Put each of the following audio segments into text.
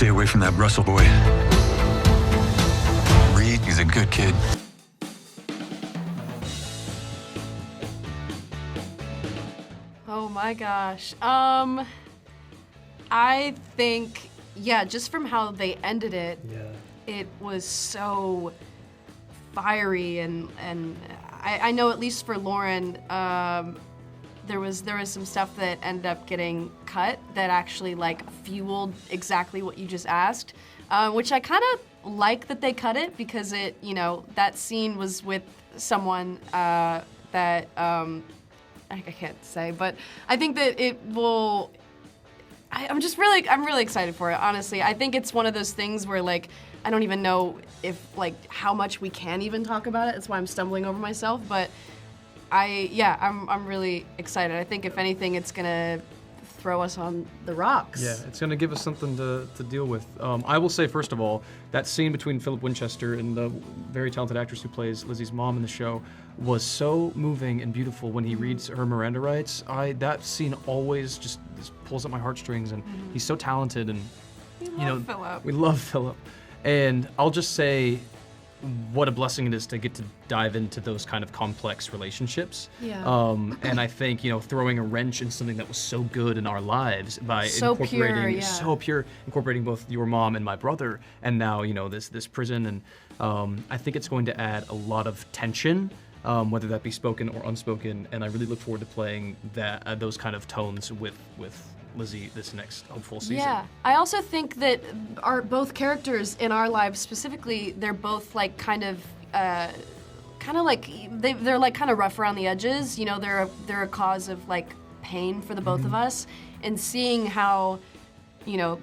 Stay away from that Russell boy. Reed, he's a good kid. Oh my gosh. I think, yeah, just from how they ended it, it was so fiery and I know at least for Lauren, there was some stuff that ended up getting cut that actually like fueled exactly what you just asked, which I kind of like that they cut it because it, you know, that scene was with someone that I can't say, but I think that it will. I'm really excited for it. Honestly, I think it's one of those things where like I don't even know if like how much we can even talk about it. That's why I'm stumbling over myself. But I'm really excited. I think if anything, it's gonna throw us on the rocks. Yeah, it's gonna give us something to deal with. I will say first of all, that scene between Philip Winchester and the very talented actress who plays Lizzie's mom in the show was so moving and beautiful when he reads her Miranda rights. That scene always just pulls at my heartstrings, and he's so talented, and we love Philip. And I'll just say what a blessing it is to get to dive into those kind of complex relationships. Yeah. And I think, throwing a wrench in something that was so good in our lives by incorporating both your mom and my brother, and now, this prison, and I think it's going to add a lot of tension, whether that be spoken or unspoken, and I really look forward to playing those kind of tones with Lizzie this next hopeful season. Yeah, I also think that both characters in our lives specifically, they're both like kind of like they're like kind of rough around the edges. They're a cause of like pain for the both of us, and seeing how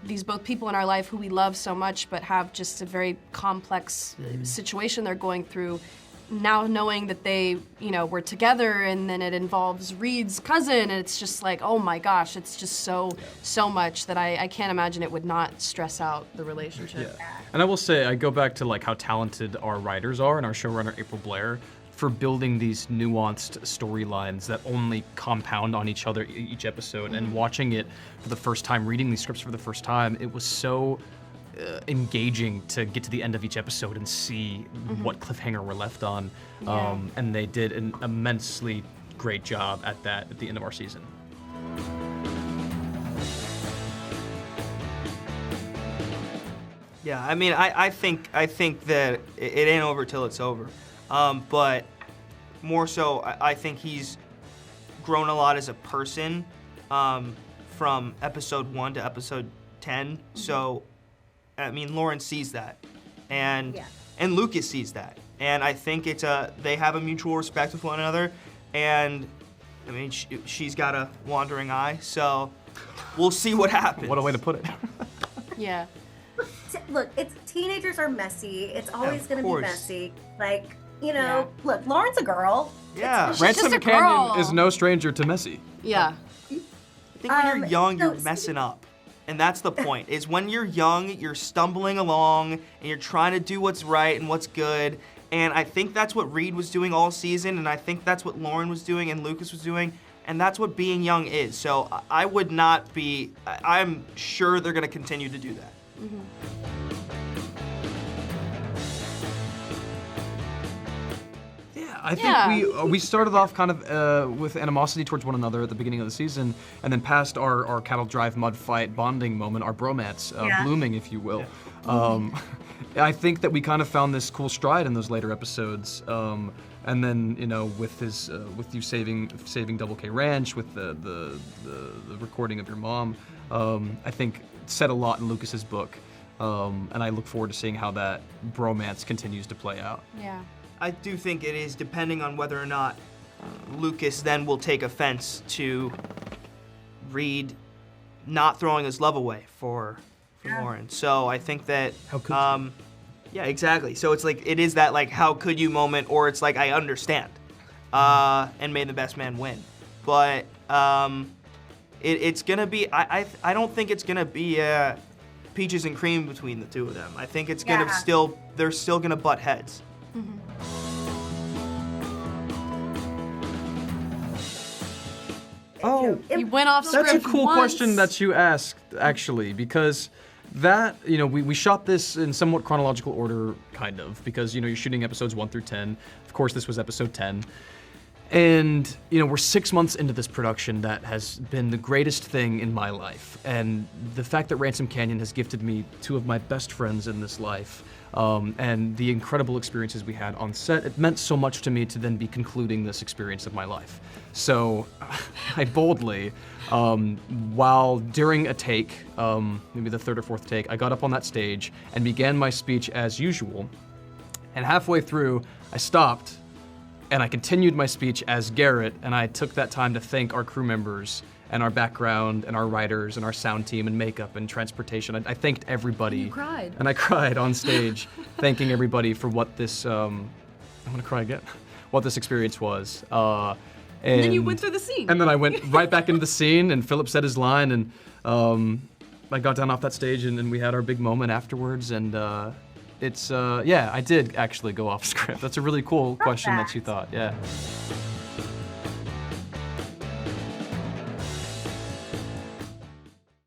these both people in our life who we love so much but have just a very complex situation they're going through. Now knowing that they, were together, and then it involves Reed's cousin, and it's just like, oh my gosh, it's just so much that I can't imagine it would not stress out the relationship. Yeah. And I will say, I go back to like how talented our writers are and our showrunner April Blair for building these nuanced storylines that only compound on each other each episode. And watching it for the first time, reading these scripts for the first time, it was so engaging to get to the end of each episode and see what cliffhanger we're left on. And they did an immensely great job at that at the end of our season. Yeah, I mean, I think that it ain't over till it's over. But more so, I think he's grown a lot as a person from episode 1 to episode 10. So I mean, Lauren sees that, and Lucas sees that, and I think they have a mutual respect with one another, and I mean, she's got a wandering eye, so we'll see what happens. What a way to put it. Yeah. Look, teenagers are messy. It's always going to be messy. Like, Yeah. look, Lauren's a girl. Yeah. She's Ransom just a Canyon girl. is no stranger to messy. Yeah. I think when you're young, so you're messing up. And that's the point, is when you're young, you're stumbling along, and you're trying to do what's right and what's good. And I think that's what Reed was doing all season, and I think that's what Lauren was doing and Lucas was doing, and that's what being young is. So I would not be, I'm sure they're gonna continue to do that. I think we started off kind of with animosity towards one another at the beginning of the season, and then past our cattle drive mud fight bonding moment, our bromance blooming, if you will. I think that we kind of found this cool stride in those later episodes, and then with you saving Double K Ranch, with the recording of your mom, I think said a lot in Lucas's book, and I look forward to seeing how that bromance continues to play out. Yeah. I do think it is depending on whether or not Lucas then will take offense to Reed not throwing his love away for Lauren. So I think that How could you? Yeah, exactly. So it's like it is that like how could you moment, or it's like I understand, and may the best man win. But it's gonna be I don't think it's gonna be peaches and cream between the two of them. I think it's gonna they're still gonna butt heads. Oh, You went off script that's a cool once. question that you asked, actually, because that, we shot this in somewhat chronological order, kind of, because, you're shooting episodes 1 through 10. Of course, this was episode 10. And, we're 6 months into this production that has been the greatest thing in my life. And the fact that Ransom Canyon has gifted me 2 of my best friends in this life, and the incredible experiences we had on set, it meant so much to me to then be concluding this experience of my life. So I boldly, while during a take, maybe the 3rd or 4th take, I got up on that stage and began my speech as usual. And halfway through, I stopped and I continued my speech as Garrett, and I took that time to thank our crew members and our background and our writers and our sound team and makeup and transportation. I thanked everybody. You cried. And I cried on stage, thanking everybody for what this, I'm gonna cry again, what this experience was. And then you went through the scene. And then I went right back into the scene, and Philip said his line, and I got down off that stage, and we had our big moment afterwards, and I did actually go off script. That's a really cool question that you thought, yeah.